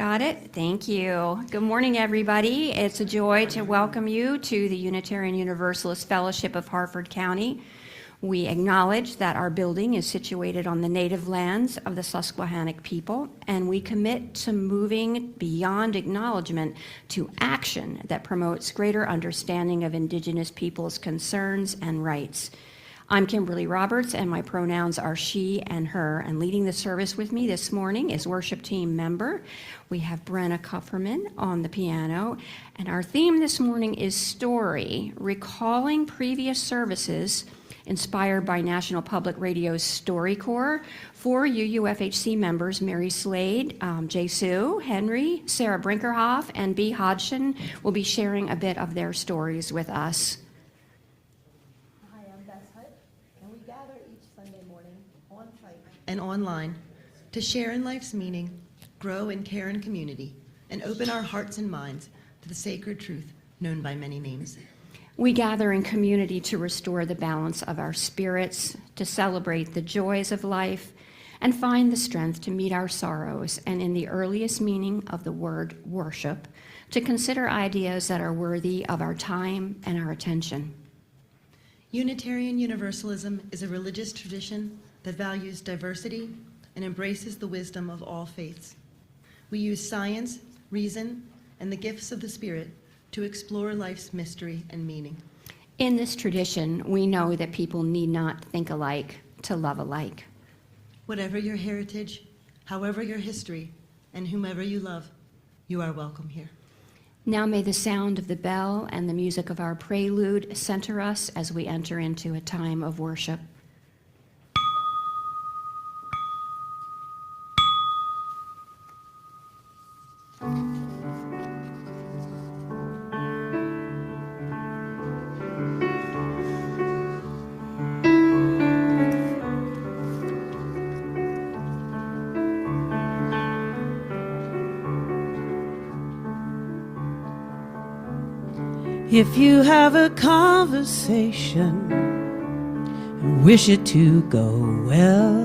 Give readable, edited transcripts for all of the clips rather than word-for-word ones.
Got it? Thank you. Good morning, everybody. It's a joy to welcome you to the Unitarian Universalist Fellowship of Harford County. We acknowledge that our building is situated on the native lands of the Susquehannock people, and we commit to moving beyond acknowledgement to action that promotes greater understanding of Indigenous peoples' concerns and rights. I'm Kimberly Roberts, and my pronouns are she and her, and leading the service with me this morning is worship team member. We have Brenna Kupferman on the piano, and our theme this morning is story, recalling previous services inspired by National Public Radio's StoryCorps. For UUFHC members, Mary Slade, Jay Sue, Henry, Sarah Brinkerhoff, and B. Hodgson will be sharing a bit of their stories with us. And online to share in life's meaning, grow in care and community, and open our hearts and minds to the sacred truth known by many names. We gather in community to restore the balance of our spirits, to celebrate the joys of life, and find the strength to meet our sorrows, and in the earliest meaning of the word worship, to consider ideas that are worthy of our time and our attention. Unitarian Universalism is a religious tradition that values diversity and embraces the wisdom of all faiths. We use science, reason, and the gifts of the Spirit to explore life's mystery and meaning. In this tradition, we know that people need not think alike to love alike. Whatever your heritage, however your history, and whomever you love, you are welcome here. Now may the sound of the bell and the music of our prelude center us as we enter into a time of worship. If you have a conversation and wish it to go well,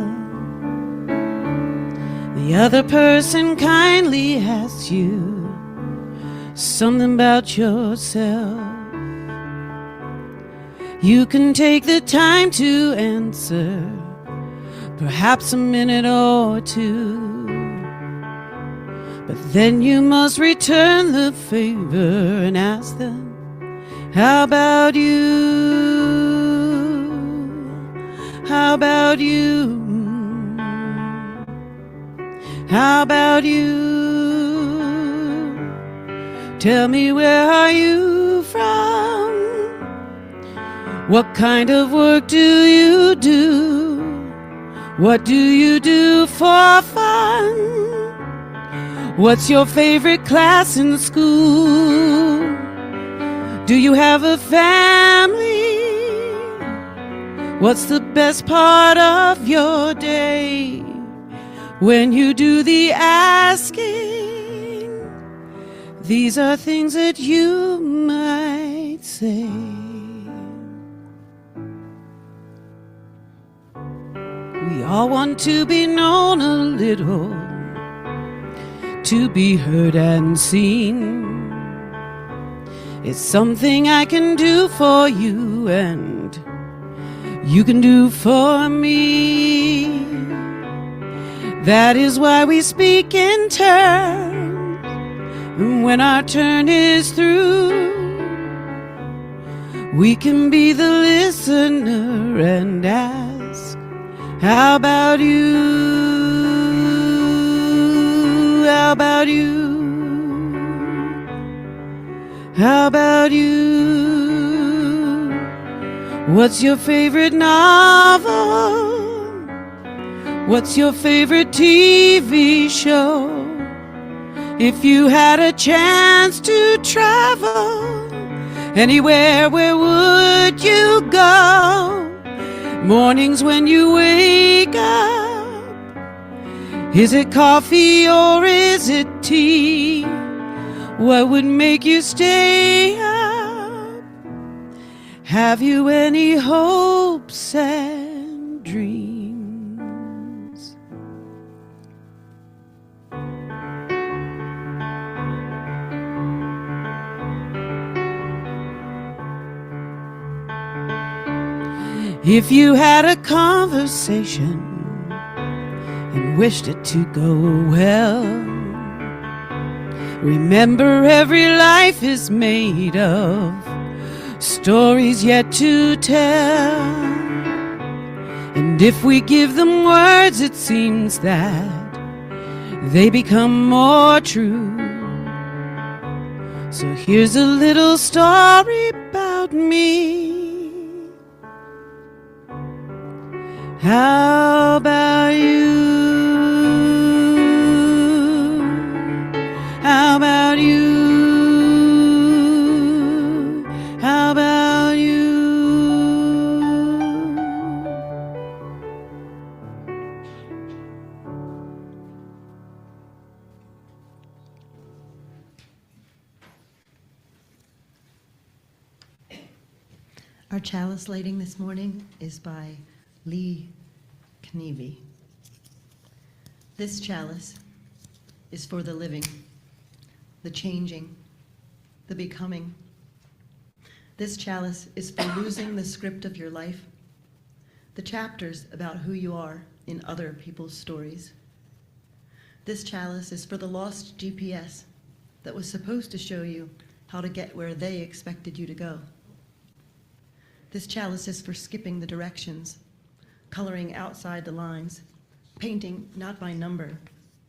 the other person kindly asks you something about yourself. You can take the time to answer, perhaps a minute or two. But then you must return the favor and ask them, how about you? How about you? How about you? Tell me, where are you from? What kind of work do you do? What do you do for fun? What's your favorite class in school? Do you have a family? What's the best part of your day? When you do the asking, these are things that you might say. We all want to be known a little, to be heard and seen. It's something I can do for you and you can do for me. That is why we speak in turns, and when our turn is through, we can be the listener and ask, how about you? How about you? How about you? What's your favorite novel? What's your favorite TV show? If you had a chance to travel anywhere, where would you go? Mornings when you wake up, is it coffee or is it tea? What would make you stay up? Have you any hopes and dreams? If you had a conversation and wished it to go well, remember every life is made of stories yet to tell. And if we give them words, it seems that they become more true. So here's a little story about me. How about you? How about you? How about you? Our chalice lighting this morning is by Lee Knevy. This chalice is for the living, the changing, the becoming. This chalice is for losing the script of your life, the chapters about who you are in other people's stories. This chalice is for the lost GPS that was supposed to show you how to get where they expected you to go. This chalice is for skipping the directions, coloring outside the lines, painting not by number,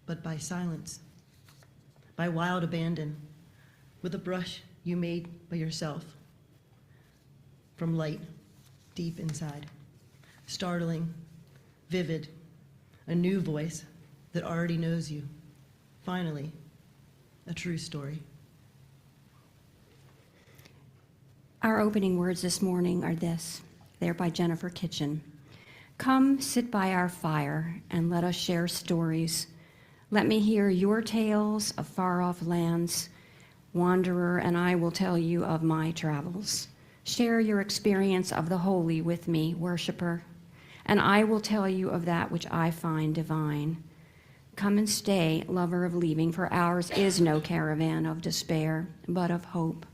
but by silence, by wild abandon, with a brush you made by yourself, from light deep inside, startling, vivid, a new voice that already knows you, finally, a true story. Our opening words this morning are this. They're by Jennifer Kitchen. Come sit by our fire and let us share stories. Let me hear your tales of far-off lands. Wanderer, and I will tell you of my travels. Share your experience of the holy with me, worshiper, and I will tell you of that which I find divine. Come and stay, lover of leaving, for ours is no caravan of despair, but of hope.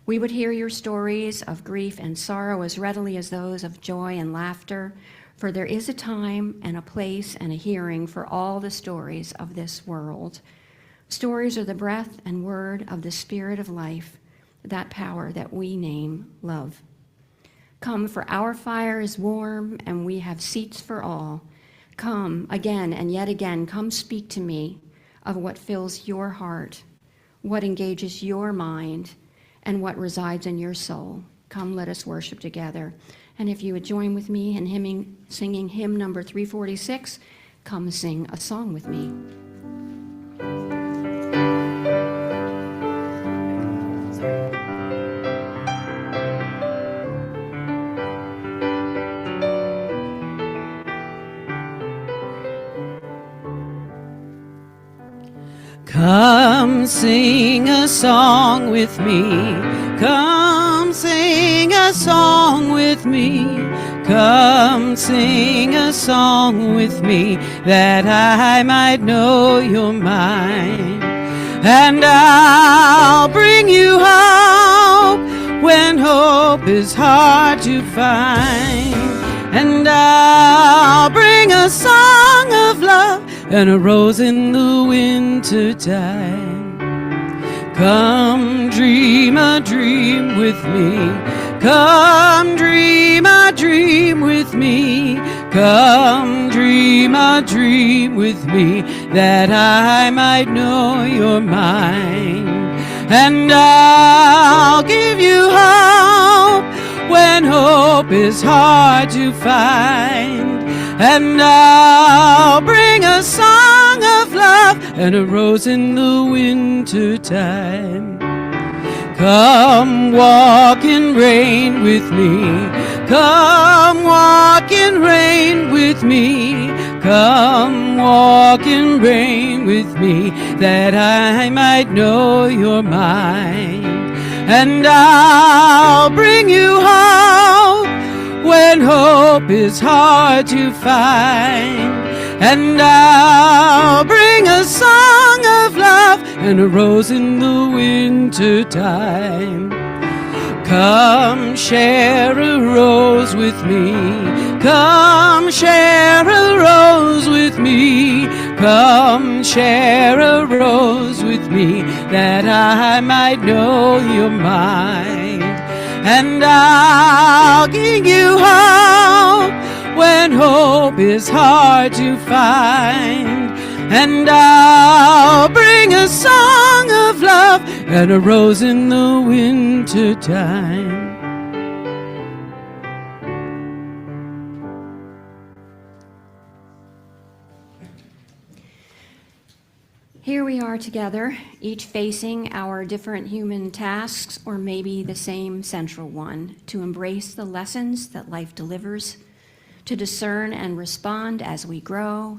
We would hear your stories of grief and sorrow as readily as those of joy and laughter, for there is a time and a place and a hearing for all the stories of this world. Stories are the breath and word of the Spirit of life, that power that we name love. Come, for our fire is warm and we have seats for all. Come again and yet again, come speak to me of what fills your heart, what engages your mind, and what resides in your soul. Come, let us worship together. And if you would join with me in singing hymn number 346, come sing a song with me. Come sing a song with me. Come sing a song with me. Come sing a song with me, that I might know you're mine. And I'll bring you hope when hope is hard to find. And I'll bring a song of love and a rose in the winter time. Come dream a dream with me. Come dream a dream with me. Come dream a dream with me, that I might know you're mine. And I'll give you hope when hope is hard to find. And I'll bring a song of love and a rose in the winter time. Come walk in rain with me. Come walk in rain with me. Come walk in rain with me, that I might know you're mine. And I'll bring you hope when hope is hard to find. And I'll bring a song of love and a rose in the winter time. Come share a rose with me. Come share a rose with me. Come share a rose with me, that I might know you're mine. And I'll give you hope when hope is hard to find. And I'll bring a song of love and a rose in the winter time. Here we are together, each facing our different human tasks, or maybe the same central one, to embrace the lessons that life delivers, to discern and respond as we grow,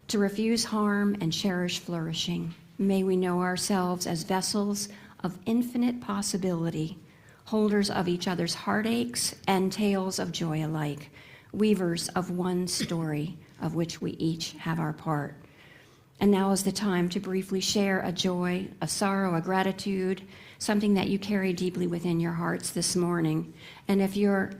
to refuse harm and cherish flourishing. May we know ourselves as vessels of infinite possibility, holders of each other's heartaches and tales of joy alike, weavers of one story of which we each have our part. And now is the time to briefly share a joy, a sorrow, a gratitude, something that you carry deeply within your hearts this morning. And if you're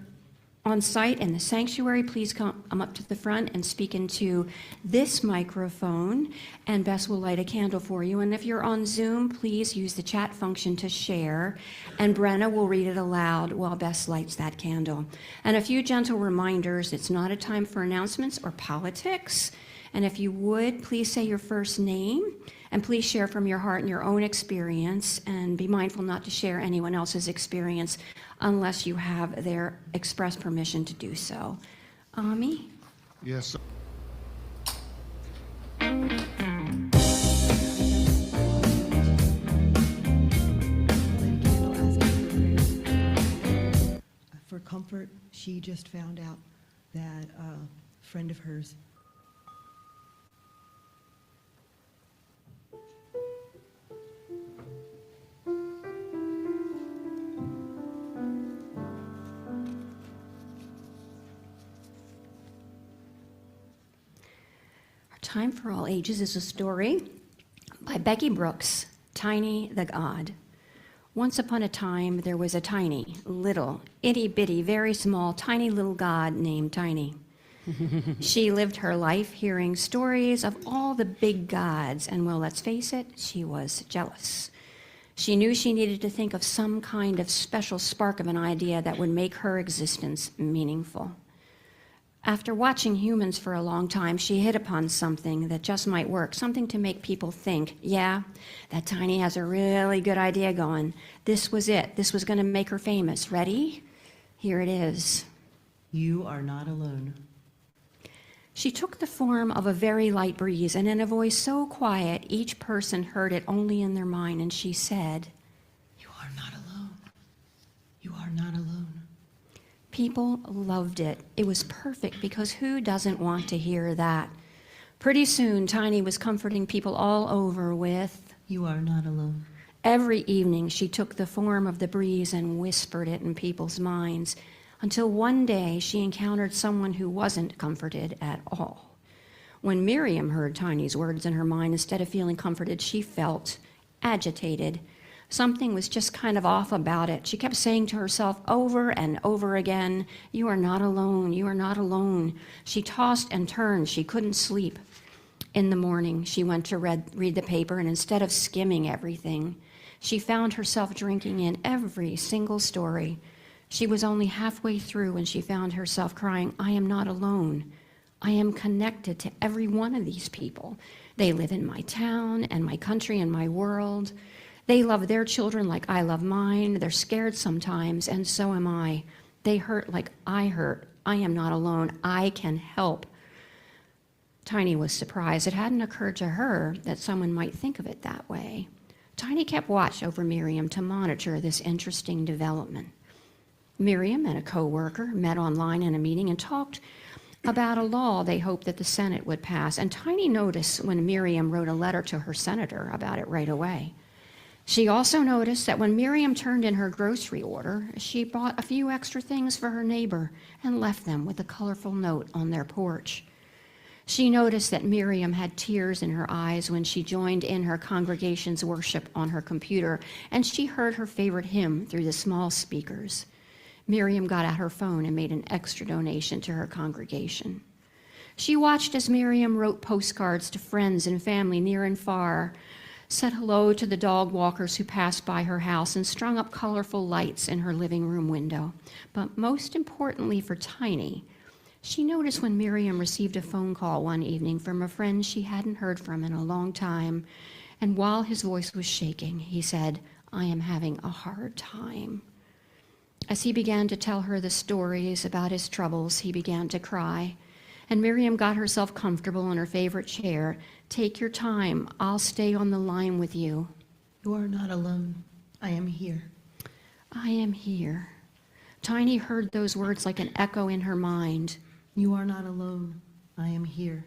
on site in the sanctuary, please come up to the front and speak into this microphone, and Bess will light a candle for you. And if you're on Zoom, please use the chat function to share, and Brenna will read it aloud while Bess lights that candle. And a few gentle reminders: it's not a time for announcements or politics. And if you would, please say your first name, and please share from your heart and your own experience, and be mindful not to share anyone else's experience unless you have their express permission to do so. Ami? Yes. For comfort, she just found out that a friend of hers Time for All Ages is a story by Becky Brooks, Tiny the God. Once upon a time, there was a tiny, little, itty-bitty, very small, tiny little god named Tiny. She lived her life hearing stories of all the big gods, and well, let's face it, she was jealous. She knew she needed to think of some kind of special spark of an idea that would make her existence meaningful. After watching humans for a long time, she hit upon something that just might work, something to make people think, yeah, that Tiny has a really good idea going. This was it. This was going to make her famous. Ready? Here it is. You are not alone. She took the form of a very light breeze, and in a voice so quiet, each person heard it only in their mind, and she said, You are not alone. You are not alone. People loved it. It was perfect, because who doesn't want to hear that? Pretty soon, Tiny was comforting people all over with, You are not alone. Every evening, she took the form of the breeze and whispered it in people's minds, until one day she encountered someone who wasn't comforted at all. When Miriam heard Tiny's words in her mind, instead of feeling comforted, she felt agitated. Something was just kind of off about it. She kept saying to herself over and over again, You are not alone, you are not alone. She tossed and turned. She couldn't sleep. In the morning, she went to read the paper, and instead of skimming everything, she found herself drinking in every single story. She was only halfway through when she found herself crying, I am not alone. I am connected to every one of these people. They live in my town and my country and my world. They love their children like I love mine. They're scared sometimes, and so am I. They hurt like I hurt. I am not alone. I can help. Tiny was surprised. It hadn't occurred to her that someone might think of it that way. Tiny kept watch over Miriam to monitor this interesting development. Miriam and a co-worker met online in a meeting and talked about a law they hoped that the Senate would pass. And Tiny noticed when Miriam wrote a letter to her senator about it right away. She also noticed that when Miriam turned in her grocery order, she bought a few extra things for her neighbor and left them with a colorful note on their porch. She noticed that Miriam had tears in her eyes when she joined in her congregation's worship on her computer, and she heard her favorite hymn through the small speakers. Miriam got out her phone and made an extra donation to her congregation. She watched as Miriam wrote postcards to friends and family near and far, said hello to the dog walkers who passed by her house, and strung up colorful lights in her living room window. But most importantly for Tiny, she noticed when Miriam received a phone call one evening from a friend she hadn't heard from in a long time, and while his voice was shaking, he said, "I am having a hard time." As he began to tell her the stories about his troubles, he began to cry, and Miriam got herself comfortable in her favorite chair. "Take your time. I'll stay on the line with you." You are not alone. I am here. I am here. Tiny heard those words like an echo in her mind. You are not alone. I am here.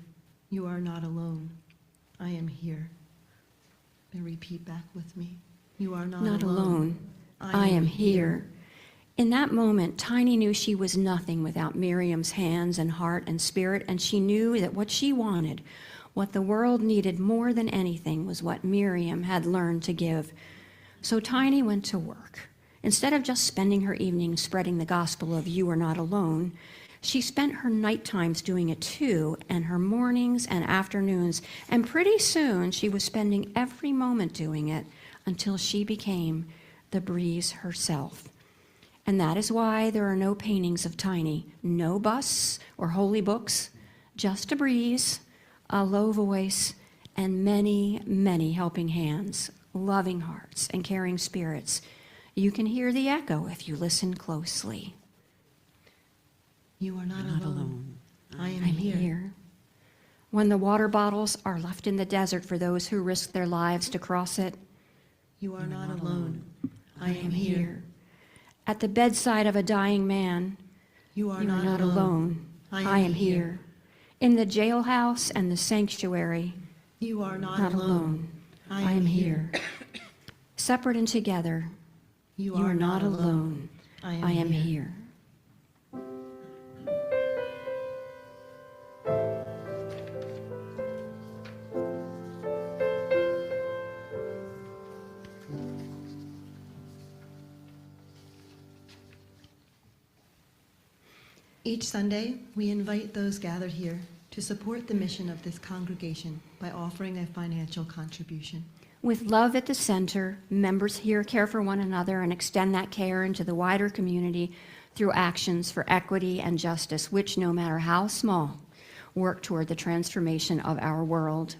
You are not alone. I am here. And repeat back with me. You are not alone. I am here. In that moment, Tiny knew she was nothing without Miriam's hands and heart and spirit, and she knew that what she wanted, what the world needed more than anything, was what Miriam had learned to give. So Tiny went to work. Instead of just spending her evenings spreading the gospel of "you are not alone," she spent her night times doing it too, and her mornings and afternoons, and pretty soon she was spending every moment doing it until she became the breeze herself. And that is why there are no paintings of Tiny, no busts or holy books, just a breeze, a low voice, and many, many helping hands, loving hearts, and caring spirits. You can hear the echo if you listen closely. You are not alone. I am I'm here. here. When the water bottles are left in the desert for those who risk their lives to cross it, You are not alone. I am here. At the bedside of a dying man, You are you are not alone. I am here. In the jailhouse and the sanctuary, You are not not alone. I am here. Separate and together, You you are not alone. I am here. Each Sunday, we invite those gathered here to support the mission of this congregation by offering a financial contribution. With love at the center, members here care for one another and extend that care into the wider community through actions for equity and justice, which, no matter how small, work toward the transformation of our world.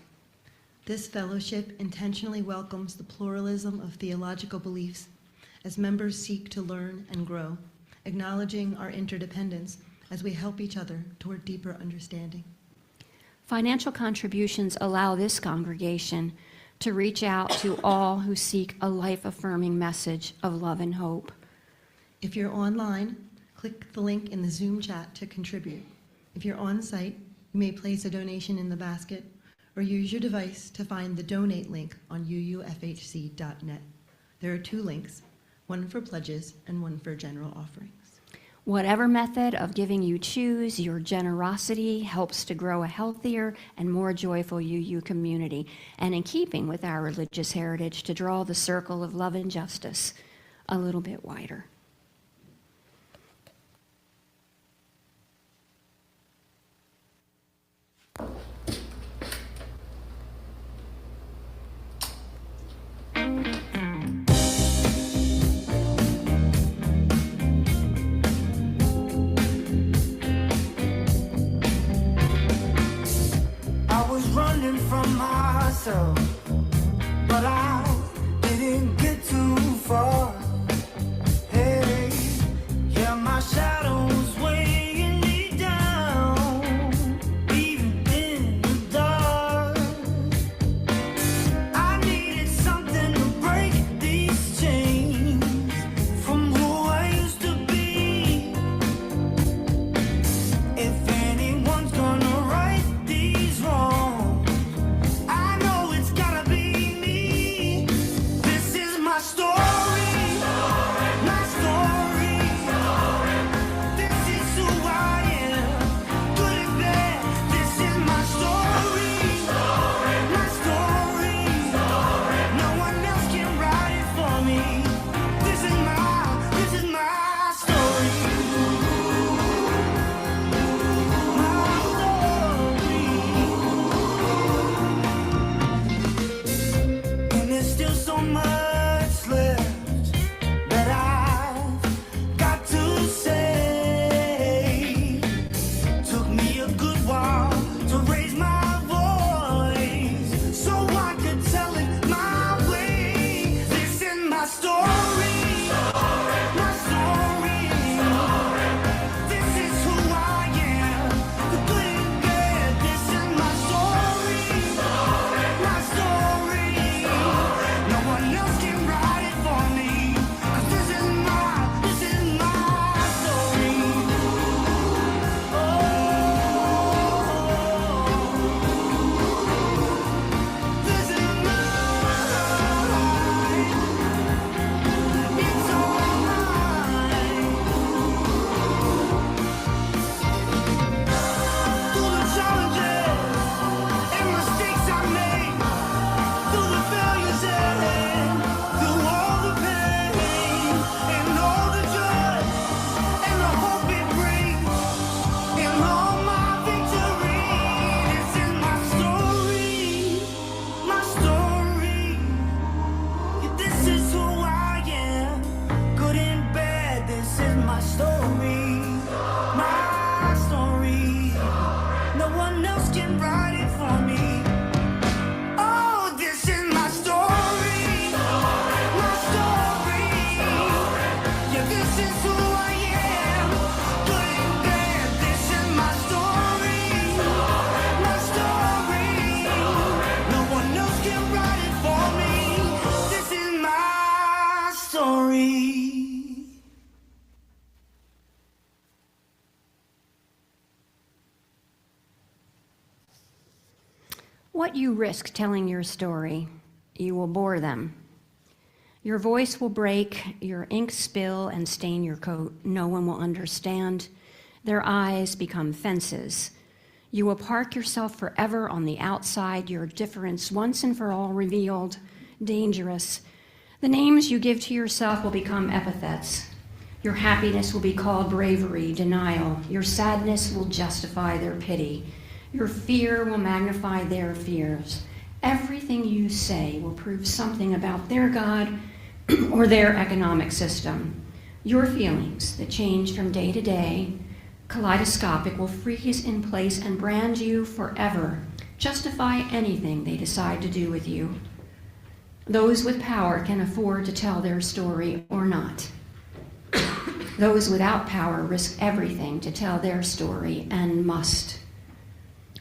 This fellowship intentionally welcomes the pluralism of theological beliefs as members seek to learn and grow, acknowledging our interdependence as we help each other toward deeper understanding. Financial contributions allow this congregation to reach out to all who seek a life-affirming message of love and hope. If you're online, click the link in the Zoom chat to contribute. If you're on site, you may place a donation in the basket or use your device to find the donate link on uufhc.net. There are two links, one for pledges and one for general offerings. Whatever method of giving you choose, your generosity helps to grow a healthier and more joyful UU community, and in keeping with our religious heritage, to draw the circle of love and justice a little bit wider. But I didn't get too far. Hey, yeah, my shadow's weighing me down, even in the dark. I needed something to break these chains from who I used to be. If anyone's gonna right these wrongs, I know it's gotta be me. What you risk telling your story, you will bore them. Your voice will break, your ink spill and stain your coat. No one will understand. Their eyes become fences. You will park yourself forever on the outside, your difference once and for all revealed, dangerous. The names you give to yourself will become epithets. Your happiness will be called bravery, denial. Your sadness will justify their pity. Your fear will magnify their fears. Everything you say will prove something about their God or their economic system. Your feelings that change from day to day, kaleidoscopic, will freeze in place and brand you forever, justify anything they decide to do with you. Those with power can afford to tell their story or not. Those without power risk everything to tell their story and must.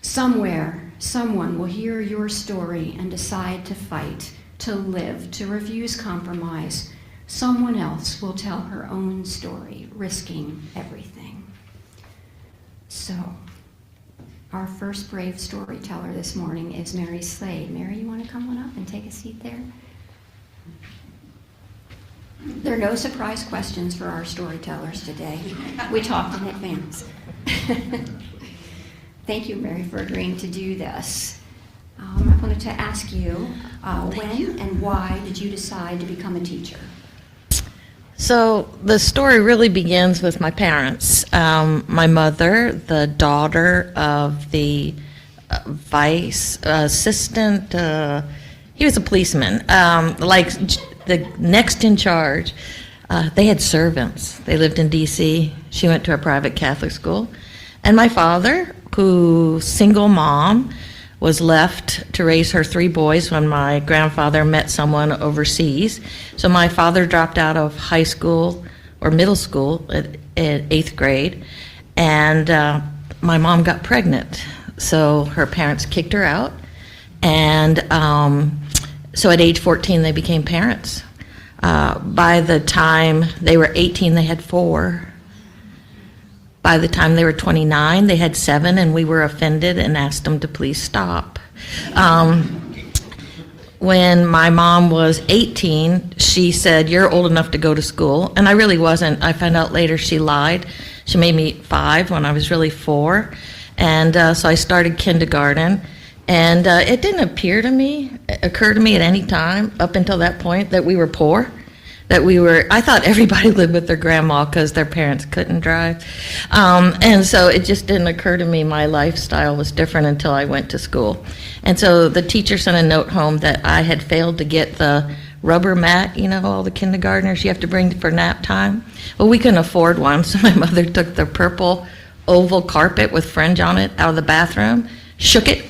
Somewhere, someone will hear your story and decide to fight, to live, to refuse compromise. Someone else will tell her own story, risking everything. So, our first brave storyteller this morning is Mary Slade. Mary, you want to come on up and take a seat there? There are no surprise questions for our storytellers today. We talked in advance. Thank you, Mary, for agreeing to do this. I wanted to ask you, when and why did you decide to become a teacher? So the story really begins with my parents. My mother, the daughter of the vice assistant, he was a policeman, like the next in charge. They had servants. They lived in D.C. She went to a private Catholic school. And my father, who, single mom, was left to raise her 3 boys when my grandfather met someone overseas. So my father dropped out of high school or middle school at 8th grade, and my mom got pregnant. So her parents kicked her out, and so at age 14 they became parents. By the time they were 18, they had 4. By the time they were 29, they had 7, and we were offended and asked them to please stop. When my mom was 18, she said, "You're old enough to go to school." And I really wasn't. I found out later she lied. She made me 5 when I was really 4. And so I started kindergarten. And it didn't occur to me at any time up until that point that we were poor. I thought everybody lived with their grandma because their parents couldn't drive. And so it just didn't occur to me my lifestyle was different until I went to school. And so the teacher sent a note home that I had failed to get the rubber mat, all the kindergartners you have to bring for nap time. Well, we couldn't afford one, so my mother took the purple oval carpet with fringe on it out of the bathroom, shook it,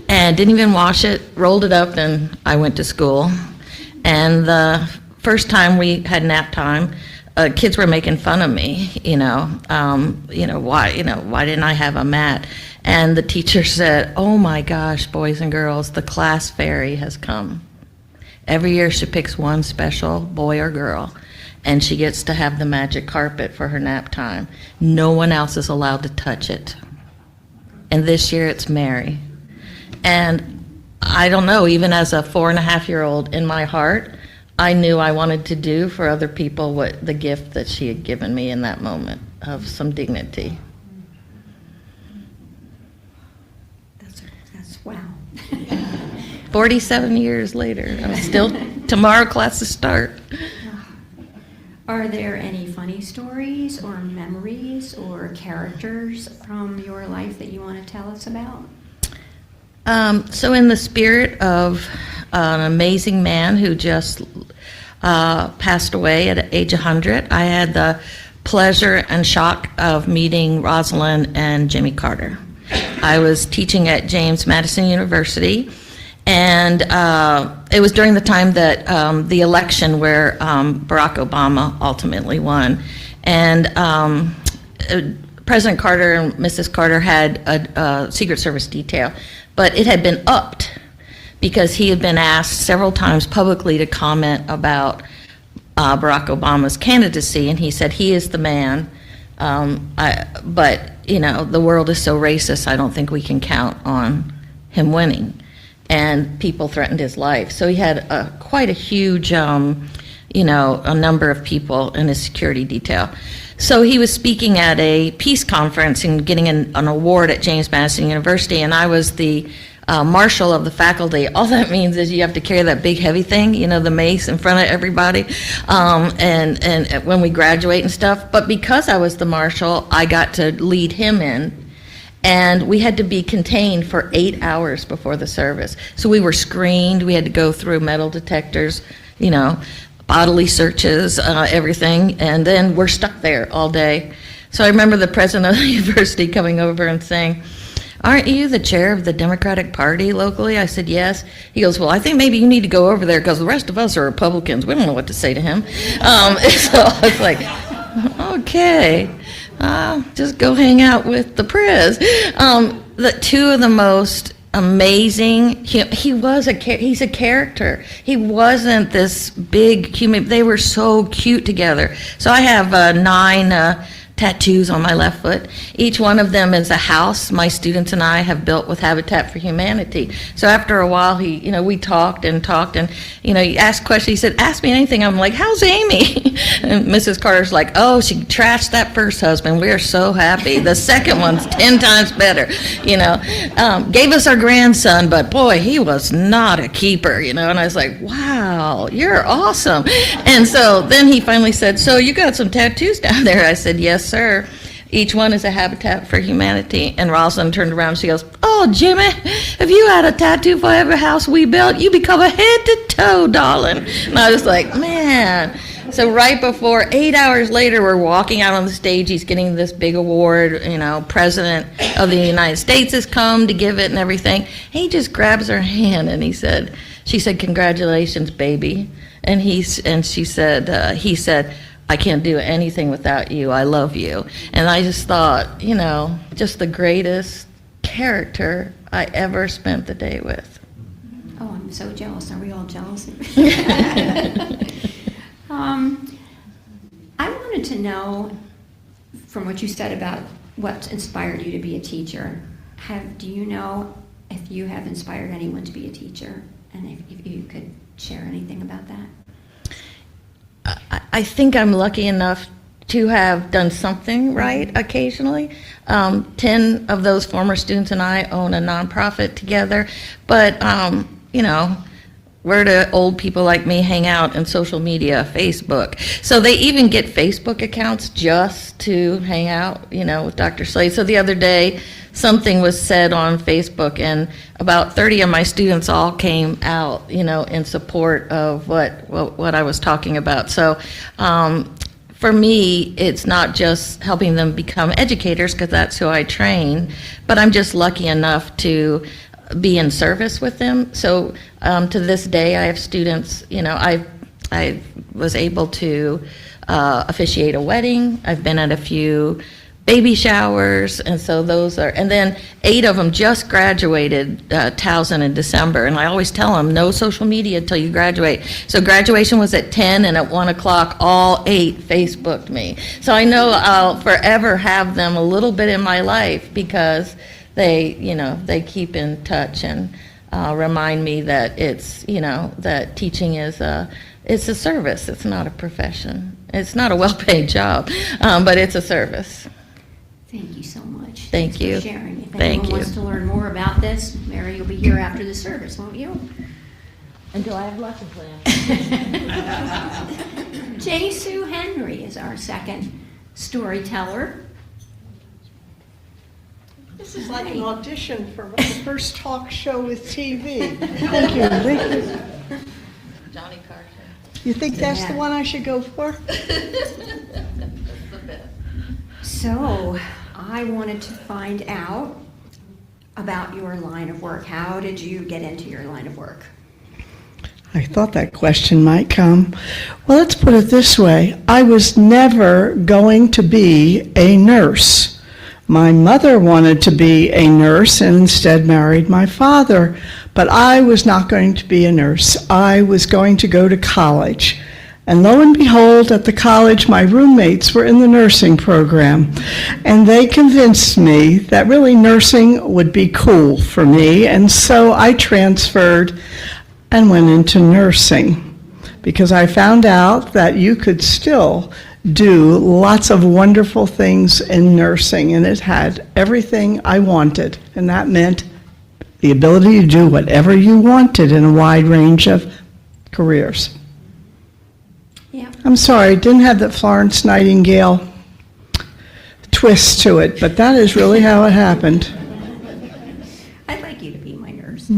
and didn't even wash it, rolled it up, and I went to school. And the first time we had nap time, kids were making fun of me, why didn't I have a mat? And the teacher said, "Oh my gosh, boys and girls, the class fairy has come. Every year she picks one special boy or girl, and she gets to have the magic carpet for her nap time. No one else is allowed to touch it. And this year it's Mary." And I don't know, even as a 4.5-year-old, in my heart, I knew I wanted to do for other people what the gift that she had given me in that moment of some dignity. That's wow. 47 years later, I'm still, tomorrow classes start. Are there any funny stories or memories or characters from your life that you want to tell us about? So in the spirit of an amazing man who just passed away at age 100, I had the pleasure and shock of meeting Rosalind and Jimmy Carter. I was teaching at James Madison University, and it was during the time that the election where Barack Obama ultimately won. And President Carter and Mrs. Carter had a Secret Service detail, but it had been upped because he had been asked several times publicly to comment about Barack Obama's candidacy, and he said, "He is the man, but the world is so racist, I don't think we can count on him winning, and people threatened his life. So he had quite a huge, a number of people in his security detail. So he was speaking at a peace conference and getting an award at James Madison University, and I was the marshal of the faculty. All that means is you have to carry that big heavy thing, the mace, in front of everybody, and when we graduate and stuff. But because I was the marshal, I got to lead him in, and we had to be contained for 8 hours before the service. So we were screened. We had to go through metal detectors, bodily searches, everything, and then we're stuck there all day. So I remember the president of the university coming over and saying, "Aren't you the chair of the Democratic Party locally?" I said, "Yes." He goes, "Well, I think maybe you need to go over there because the rest of us are Republicans. We don't know what to say to him." So I was like, okay, just go hang out with the prez. The two of the most amazing, he's a character. He wasn't this big human. They were so cute together. So I have 9 tattoos on my left foot. Each one of them is a house my students and I have built with Habitat for Humanity. So after a while, we talked, and he asked questions. He said, "Ask me anything." I'm like, "How's Amy?" And Mrs. Carter's like, "Oh, she trashed that first husband. We are so happy. The second one's 10 times better." Gave us our grandson, but boy, he was not a keeper, And I was like, "Wow, you're awesome." And so then he finally said, "So you got some tattoos down there?" I said, "Yes, sir. Each one is a Habitat for Humanity." And Rosalind turned around and she goes, "Oh, Jimmy, if you had a tattoo for every house we built, you become a head to toe, darling." And I was like, man. So right before, 8 hours later, we're walking out on the stage. He's getting this big award. President of the United States has come to give it and everything. He just grabs her hand and she said, "Congratulations, baby." And he said, "I can't do anything without you. I love you." And I just thought, just the greatest character I ever spent the day with. Oh, I'm so jealous. Are we all jealous? I wanted to know, from what you said about what inspired you to be a teacher, do you know if you have inspired anyone to be a teacher? And if you could share anything about that? I think I'm lucky enough to have done something right occasionally. 10 of those former students and I own a nonprofit together, but where do old people like me hang out in social media? Facebook. So they even get Facebook accounts just to hang out, with Dr. Slade. So the other day, something was said on Facebook, and about 30 of my students all came out, in support of what I was talking about. So for me, it's not just helping them become educators, because that's who I train, but I'm just lucky enough to be in service with them. So to this day, I have students, I was able to officiate a wedding. I've been at a few baby showers, and so and then 8 of them just graduated Towson in December, and I always tell them, no social media until you graduate. So graduation was at 10, and at 1 o'clock, all 8 Facebooked me. So I know I'll forever have them a little bit in my life, because they keep in touch and remind me that it's, that teaching is it's a service. It's not a profession. It's not a well-paid job, but it's a service. Thank you so much. Thank Thanks you. for sharing. If Thank anyone you. wants to learn more about this, Mary, you'll be here after the service, won't you? And do I have lesson plans? J. Sue Henry is our second storyteller. This is like an audition for the first talk show with TV. Thank you. Thank you. Johnny Carson. You think that's Yeah. the one I should go for? So, I wanted to find out about your line of work. How did you get into your line of work? I thought that question might come. Well, let's put it this way. I was never going to be a nurse. My mother wanted to be a nurse and instead married my father, but I was not going to be a nurse. I was going to go to college. And lo and behold, at the college, my roommates were in the nursing program. And they convinced me that really nursing would be cool for me. And so I transferred and went into nursing because I found out that you could still do lots of wonderful things in nursing. And it had everything I wanted. And that meant the ability to do whatever you wanted in a wide range of careers. Yeah. I'm sorry, it didn't have that Florence Nightingale twist to it, but that is really how it happened. I'd like you to be my nurse.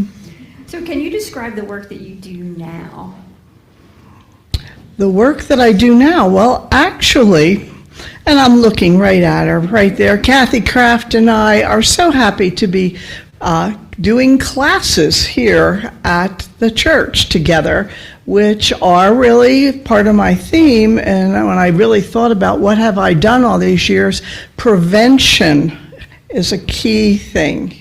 So can you describe the work that you do now? The work that I do now, well, actually, and I'm looking right at her, right there, Kathy Kraft and I are so happy to be doing classes here at the church together, which are really part of my theme. And when I really thought about what have I done all these years, prevention is a key thing.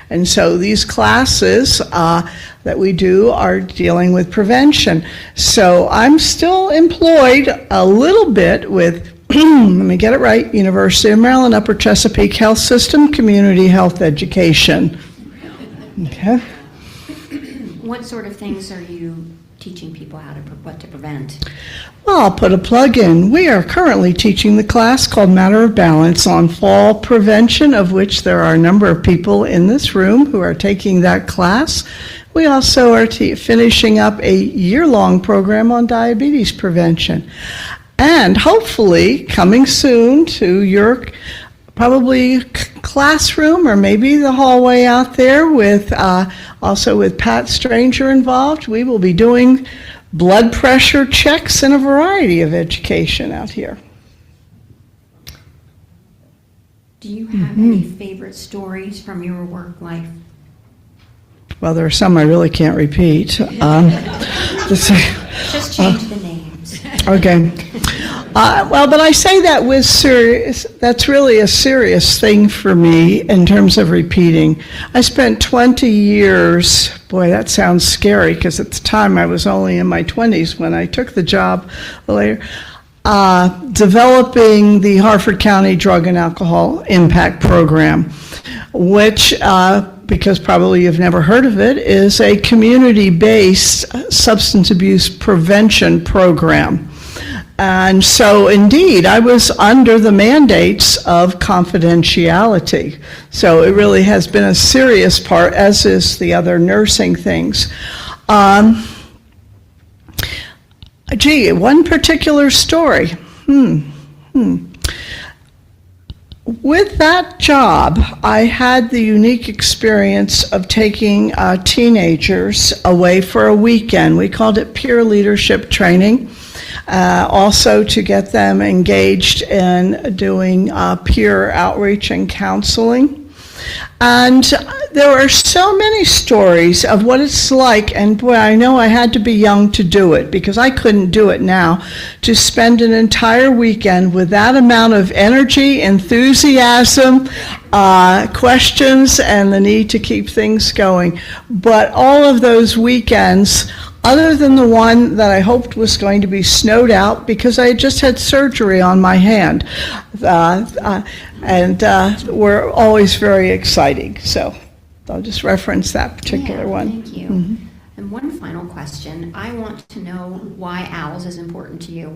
And so these classes that we do are dealing with prevention. So I'm still employed a little bit with, let me get it right, University of Maryland, Upper Chesapeake Health System, Community Health Education. Okay. What sort of things are you teaching people what to prevent? Well, I'll put a plug in. We are currently teaching the class called Matter of Balance on fall prevention, of which there are a number of people in this room who are taking that class. We also are finishing up a year-long program on diabetes prevention. And hopefully, coming soon to your probably classroom or maybe the hallway out there with also with Pat Stranger involved, we will be doing blood pressure checks and a variety of education out here. Do you have any favorite stories from your work life? Well, there are some I really can't repeat. Just change the names. Okay. Well, but I say that with serious, that's really a serious thing for me in terms of repeating. I spent 20 years, boy, that sounds scary because at the time I was only in my 20s when I took the job later, developing the Harford County Drug and Alcohol Impact Program, which, because probably you've never heard of it, is a community-based substance abuse prevention program. And so, indeed, I was under the mandates of confidentiality. So it really has been a serious part, as is the other nursing things. One particular story. With that job, I had the unique experience of taking teenagers away for a weekend. We called it peer leadership training. Also to get them engaged in doing peer outreach and counseling. And there are so many stories of what it's like, and boy, I know I had to be young to do it because I couldn't do it now, to spend an entire weekend with that amount of energy, enthusiasm, questions, and the need to keep things going. But all of those weekends, other than the one that I hoped was going to be snowed out because I had just had surgery on my hand, and were always very exciting. So I'll just reference that particular one. Thank you. And one final question. I want to know why OWLS is important to you.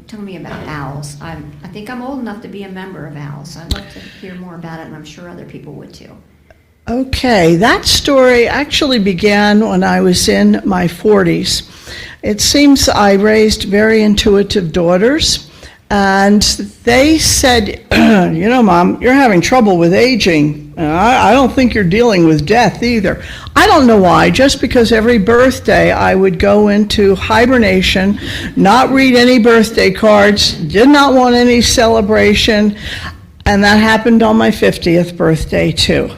Tell me about OWLS. I think I'm old enough to be a member of OWLS. I'd love to hear more about it, and I'm sure other people would too. Okay, that story actually began when I was in my 40s. It seems I raised very intuitive daughters, and they said, you know, Mom, you're having trouble with aging. I don't think you're dealing with death either. I don't know why, just because every birthday I would go into hibernation, not read any birthday cards, did not want any celebration, and that happened on my 50th birthday too.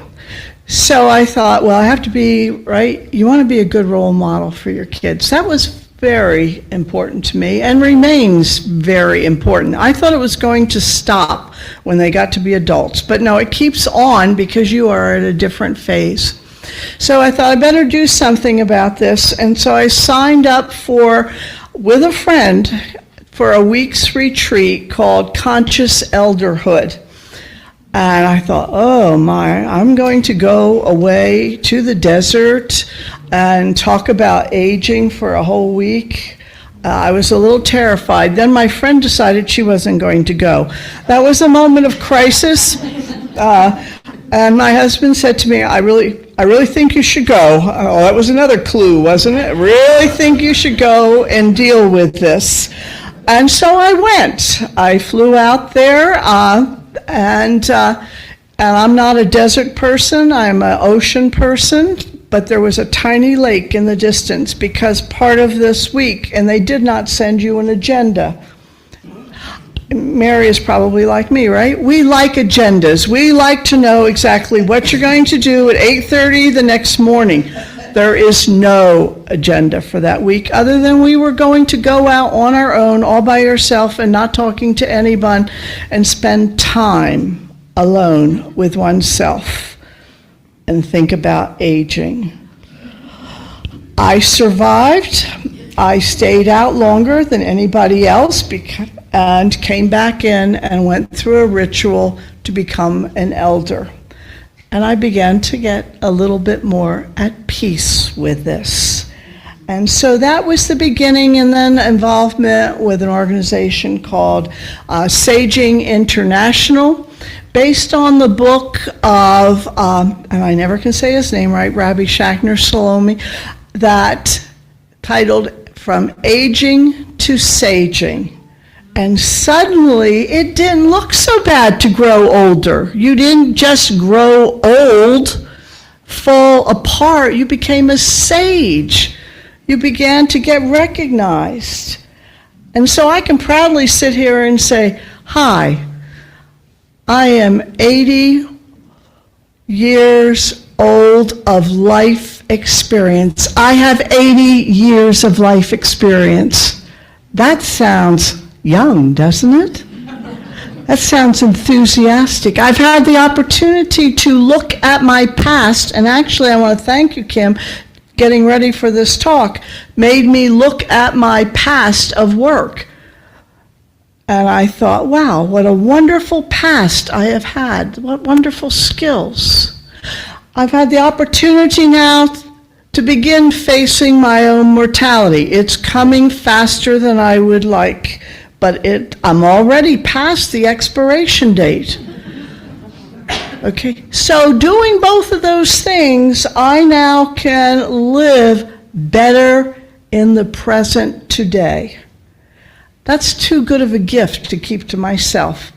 So I thought, well, I have to be, right, you want to be a good role model for your kids. That was very important to me and remains very important. I thought it was going to stop when they got to be adults, but no, it keeps on because you are at a different phase. So I thought I better do something about this, and so I signed up for with a friend for a week's retreat called Conscious Elderhood. And I thought, oh my, I'm going to go away to the desert and talk about aging for a whole week. I was a little terrified. Then my friend decided she wasn't going to go. That was a moment of crisis. And my husband said to me, I really think you should go. Oh, that was another clue, wasn't it? I really think you should go and deal with this. And so I went. I flew out there, and I'm not a desert person, I'm an ocean person, but there was a tiny lake in the distance because part of this week, and they did not send you an agenda. Mary is probably like me, right? We like agendas. We like to know exactly what you're going to do at 8:30 the next morning. There is no agenda for that week other than we were going to go out on our own, all by yourself and not talking to anyone, and spend time alone with oneself and think about aging. I survived. I stayed out longer than anybody else and came back in and went through a ritual to become an elder. And I began to get a little bit more at peace with this. And so that was the beginning, and then involvement with an organization called Saging International, based on the book of, and I never can say his name right, Rabbi Shachner Salome, that titled From Aging to Saging. And suddenly, it didn't look so bad to grow older. You didn't just grow old, fall apart. You became a sage. You began to get recognized. And so I can proudly sit here and say, hi, I am 80 years old of life experience. I have 80 years of life experience. That sounds young, doesn't it? That sounds enthusiastic. I've had the opportunity to look at my past, and actually I want to thank you, Kim, getting ready for this talk, made me look at my past of work. And I thought, wow, what a wonderful past I have had. What wonderful skills. I've had the opportunity now to begin facing my own mortality. It's coming faster than I would like. But I'm already past the expiration date. Okay, so doing both of those things, I now can live better in the present today. That's too good of a gift to keep to myself.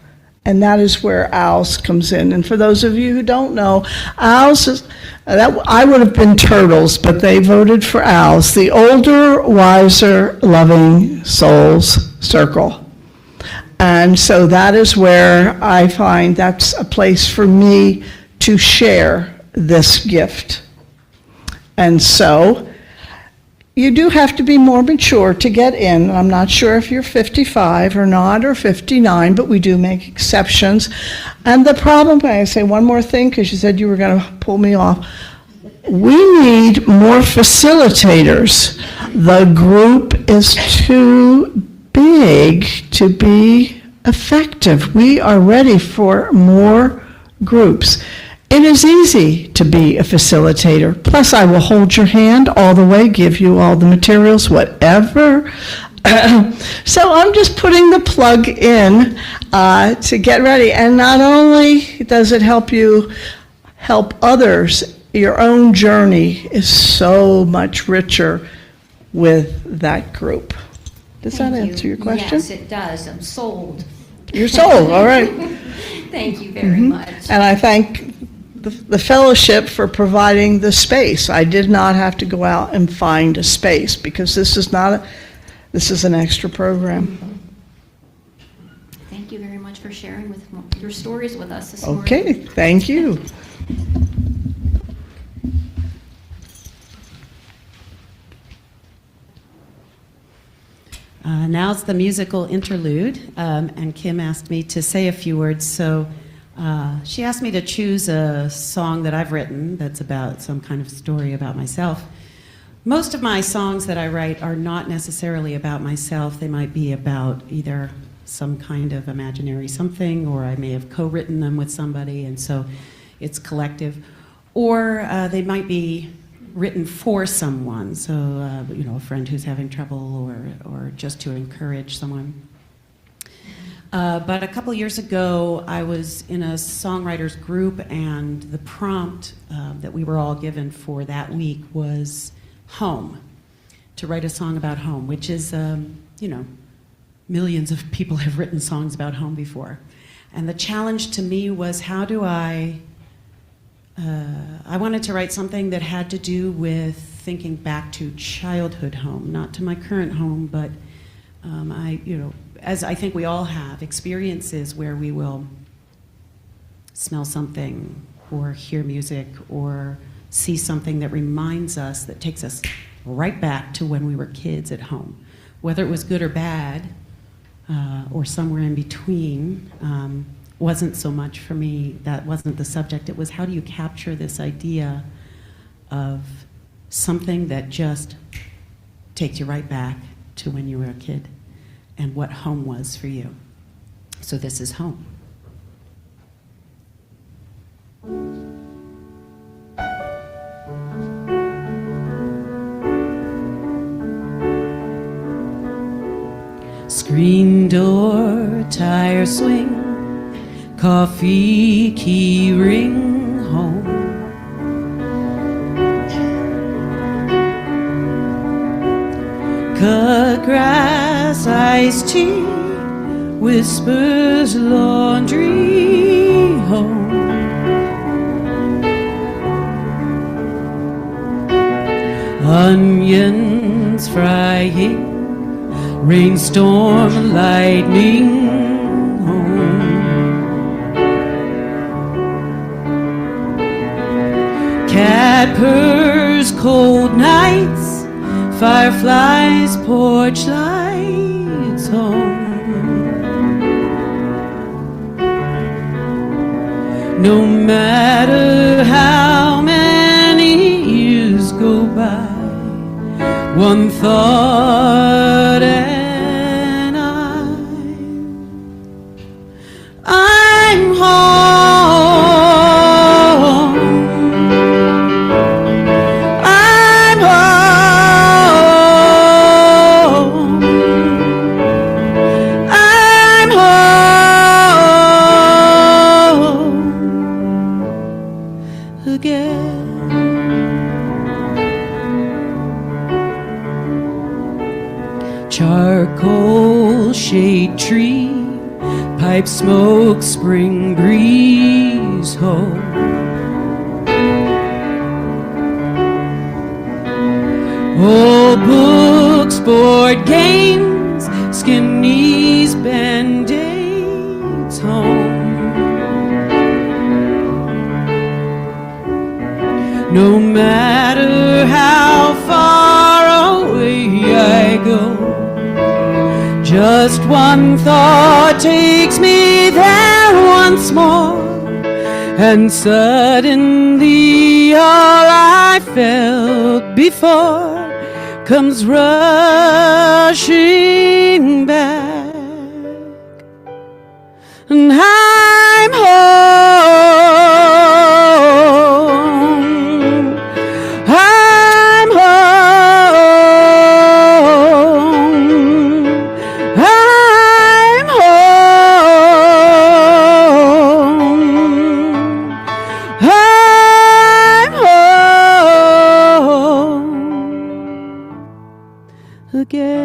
And that is where OWLS comes in. And for those of you who don't know, OWLS is, I would have been Turtles, but they voted for OWLS, the Older, Wiser, Loving Souls Circle. And so that is where I find that's a place for me to share this gift. And so you do have to be more mature to get in. I'm not sure if you're 55 or not, or 59, but we do make exceptions. And the problem, I say one more thing, because you said you were going to pull me off. We need more facilitators. The group is too big to be effective. We are ready for more groups. It is easy to be a facilitator. Plus, I will hold your hand all the way, give you all the materials, whatever. So I'm just putting the plug in to get ready. And not only does it help you help others, your own journey is so much richer with that group. Does that answer your question? Yes, it does. I'm sold. You're sold, all right. Thank you very much. And I thank the fellowship for providing the space. I did not have to go out and find a space because this is an extra program. Thank you very much for sharing your stories with us this morning. Okay, thank you. Now it's the musical interlude, and Kim asked me to say a few words, so she asked me to choose a song that I've written that's about some kind of story about myself. Most of my songs that I write are not necessarily about myself. They might be about either some kind of imaginary something, or I may have co-written them with somebody, and so it's collective. Or they might be written for someone, so a friend who's having trouble, or just to encourage someone. But a couple years ago, I was in a songwriters group, and the prompt that we were all given for that week was home, to write a song about home, which is, millions of people have written songs about home before. And the challenge to me was, how do I wanted to write something that had to do with thinking back to childhood home, not to my current home, but as I think we all have, experiences where we will smell something, or hear music, or see something that reminds us, that takes us right back to when we were kids at home. Whether it was good or bad, or somewhere in between, wasn't so much for me. That wasn't the subject. It was, how do you capture this idea of something that just takes you right back to when you were a kid and what home was for you. So this is home. Screen door, tire swing, coffee, key ring, home. Cut grass, iced tea, whispers, laundry, home. Onions frying, rainstorm, lightning, home. Cat purrs, cold nights, fireflies, porch lights, home. No matter how many years go by, one thought and I'm home. I'm home. I'm home again. Charcoal, shade tree, pipe smoke, spring breeze, home. Old books, board games, skin knees, band-aids, home. No matter how far away I go, just one thought takes me there once more, and suddenly all I felt before comes rushing back, and I'm home. I'm home. I'm home. I'm home again.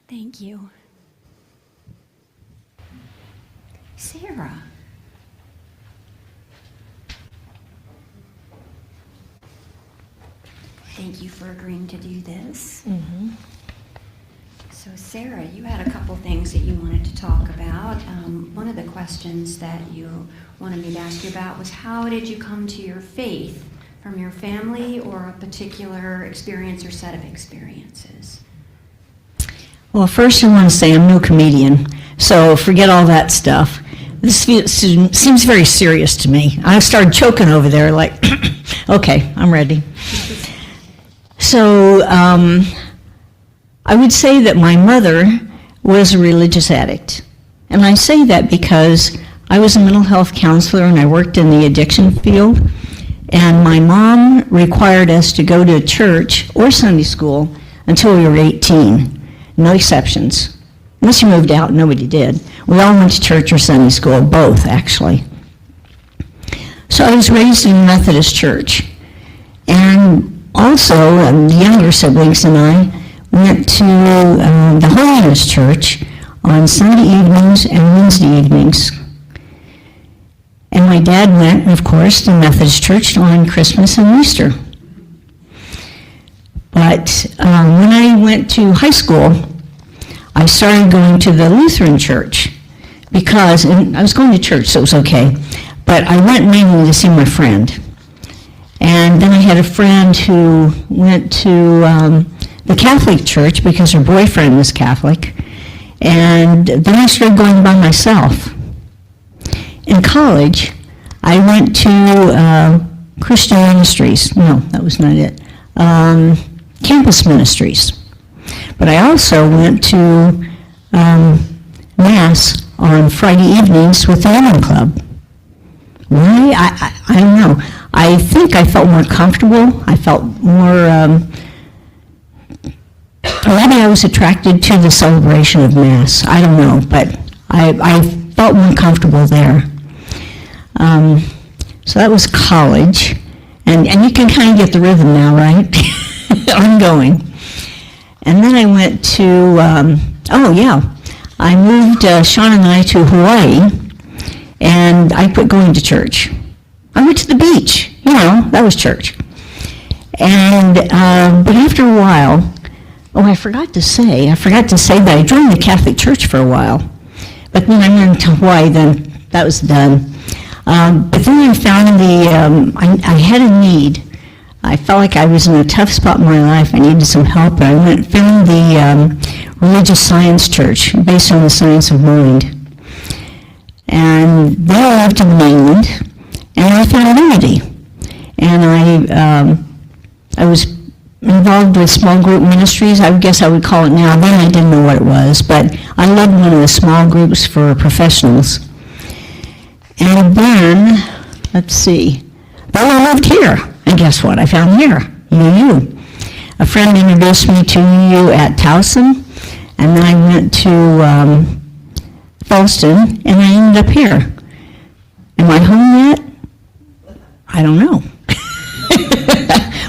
Thank you. Sarah. Thank you for agreeing to do this. So Sarah, you had a couple things that you wanted to talk about. One of the questions that you wanted me to ask you about was how did you come to your faith? From your family or a particular experience or set of experiences? Well, first I want to say I'm no comedian, so forget all that stuff. This seems very serious to me. I started choking over there like, okay, I'm ready. So I would say that my mother was a religious addict. And I say that because I was a mental health counselor and I worked in the addiction field. And my mom required us to go to church or Sunday school until we were 18. No exceptions. Unless you moved out, nobody did. We all went to church or Sunday school, both actually. So I was raised in a Methodist church. And also, the younger siblings and I went to the Holiness Church on Sunday evenings and Wednesday evenings. And my dad went, of course, to Methodist Church on Christmas and Easter. But when I went to high school, I started going to the Lutheran Church because, and I was going to church, so it was okay, but I went mainly to see my friend. And then I had a friend who went to the Catholic Church because her boyfriend was Catholic. And then I started going by myself. In college, I went to Christian ministries. No, that was not it. Campus ministries. But I also went to Mass on Friday evenings with the Women Club. Why? I don't know. I think I felt more comfortable. I felt more, maybe I was attracted to the celebration of Mass. I don't know, but I felt more comfortable there. So that was college, and you can kind of get the rhythm now, right? Ongoing. And then I went to, I moved Sean and I to Hawaii, and I quit going to church. I went to the beach, that was church. And, but after a while, I forgot to say that I joined the Catholic Church for a while. But then I went to Hawaii, then that was done. But then I found I had a need. I felt like I was in a tough spot in my life. I needed some help. I found the Religious Science Church, based on the science of mind. And there I lived in the mainland, and I found unity. And I was involved with small group ministries. I guess I would call it now. Then I didn't know what it was, but I led one of the small groups for professionals. And then, let's see, then I moved here. And guess what? I found here, UU. A friend introduced me to UU at Towson, and then I went to Folston, and I ended up here. Am I home yet? I don't know.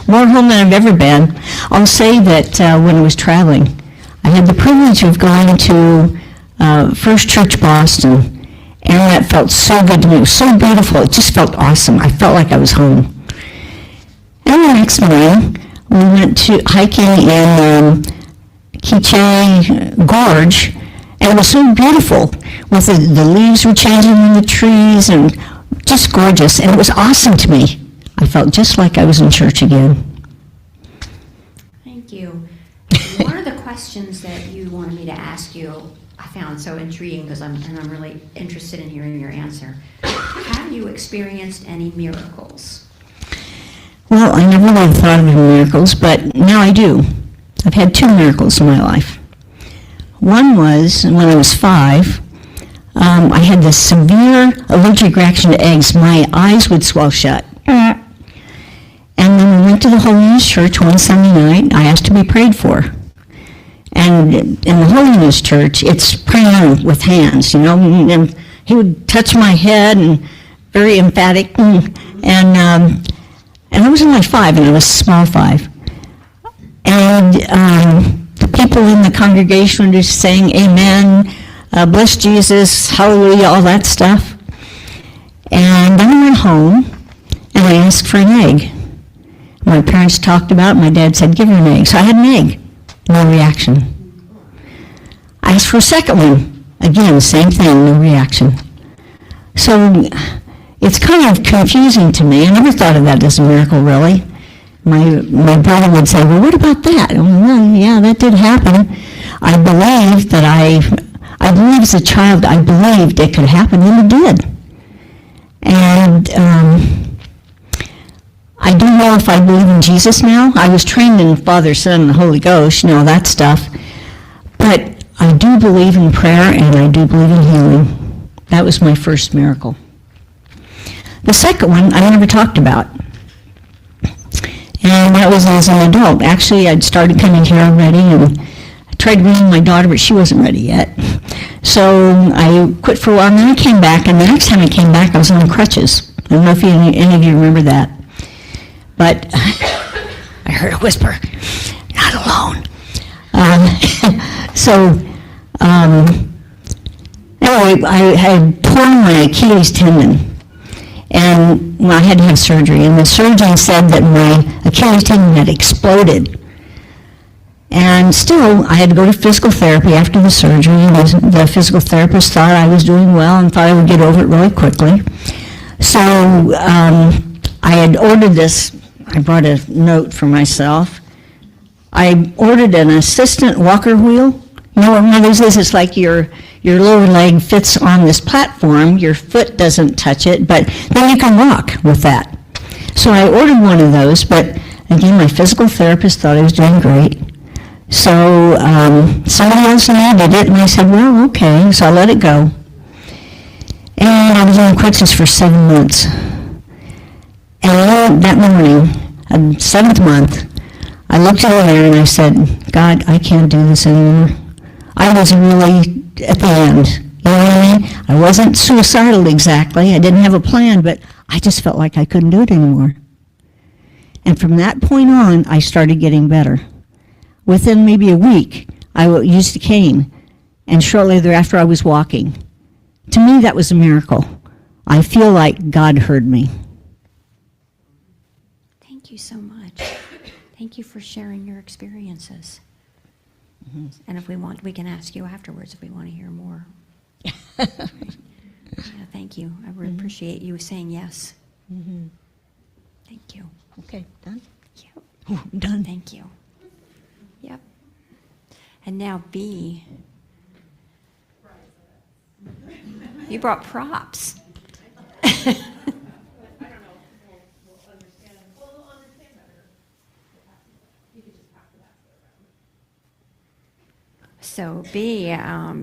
More home than I've ever been. I'll say that when I was traveling, I had the privilege of going to First Church Boston, and that felt so good to me. It was so beautiful. It just felt awesome. I felt like I was home. And the next morning, we went to hiking in Quiche Gorge, and it was so beautiful. With the leaves were changing in the trees, and just gorgeous. And it was awesome to me. I felt just like I was in church again. Thank you. One of the questions that you wanted me to ask you, I found so intriguing because I'm really interested in hearing your answer. Have you experienced any miracles? Well, I never really thought of miracles, but now I do. I've had 2 miracles in my life. One was when I was 5. I had this severe allergic reaction to eggs. My eyes would swell shut. And then we went to the Holiness Church one Sunday night. I asked to be prayed for. And in the Holiness Church, it's praying with hands, and he would touch my head and very emphatic. And I was only 5, and I was small 5. And the people in the congregation were just saying, amen, bless Jesus, hallelujah, all that stuff. And then I went home, and I asked for an egg. My parents talked about it. My dad said, give her an egg. So I had an egg. No reaction. I asked for a second one. Again, same thing, no reaction. So it's kind of confusing to me. I never thought of that as a miracle, really. My brother would say, well, what about that? Well, yeah, that did happen. I believed that I believed as a child, I believed it could happen, and it did. And I don't know if I believe in Jesus now. I was trained in Father, Son, and the Holy Ghost, you know, that stuff. But I do believe in prayer, and I do believe in healing. That was my first miracle. The second one I never talked about. And that was as an adult. Actually, I'd started coming here already, and I tried bringing my daughter, but she wasn't ready yet. So I quit for a while, and then I came back, and the next time I came back, I was on crutches. I don't know if any of you remember that. But I heard a whisper, not alone. Anyway, I had torn my Achilles tendon. And I had to have surgery, and the surgeon said that my Achilles tendon had exploded. And still, I had to go to physical therapy after the surgery, and the physical therapist thought I was doing well and thought I would get over it really quickly. So I had ordered this. I brought a note for myself. I ordered an assistant walker wheel. You know what one of those is? It's like your lower leg fits on this platform, your foot doesn't touch it, but then you can walk with that. So I ordered one of those, but again, my physical therapist thought I was doing great. So somebody else needed it, and I said, well, okay, so I let it go. And I was on crutches for 7 months. And that morning, 7th month, I looked over there and I said, God, I can't do this anymore. I was really at the end, you know what I mean? I wasn't suicidal exactly, I didn't have a plan, but I just felt like I couldn't do it anymore. And from that point on, I started getting better. Within maybe a week, I used a cane, and shortly thereafter I was walking. To me, that was a miracle. I feel like God heard me. Thank you so much. Thank you for sharing your experiences. Mm-hmm. And if we want, we can ask you afterwards if we want to hear more. Yeah, thank you. I really appreciate you saying yes. Mm-hmm. Thank you. Okay, done? Yep. Oh, I'm done. Thank you. Yep. And now B. You brought props. So B,